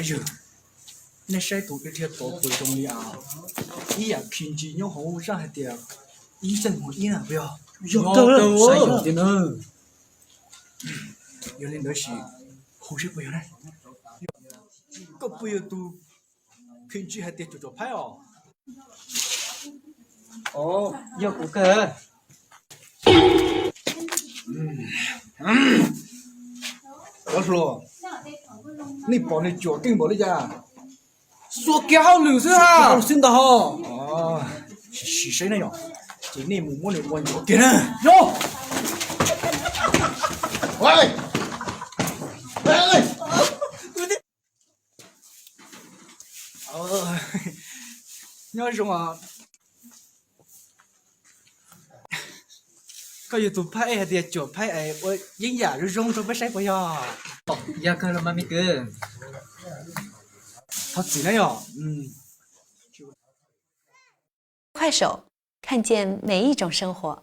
呦，那晒多一天多不重要，一呀平时用好上海的，医生我医了不要，要得晒有哦，的呢，有点东西，好些不要嘞，个不要都平时还得做派哦。哦，要不个，我说，你把你脚跟不的呀？说给好流是啊好，新的哈，哦，是谁那样？今天默默的玩脚跟呢？哟，喂，喂，哦，你要什么？có YouTube拍还得脚拍哎，我音雅就用都不晒不呀？要个了吗？咪个，他只能哟，快手，看见每一种生活。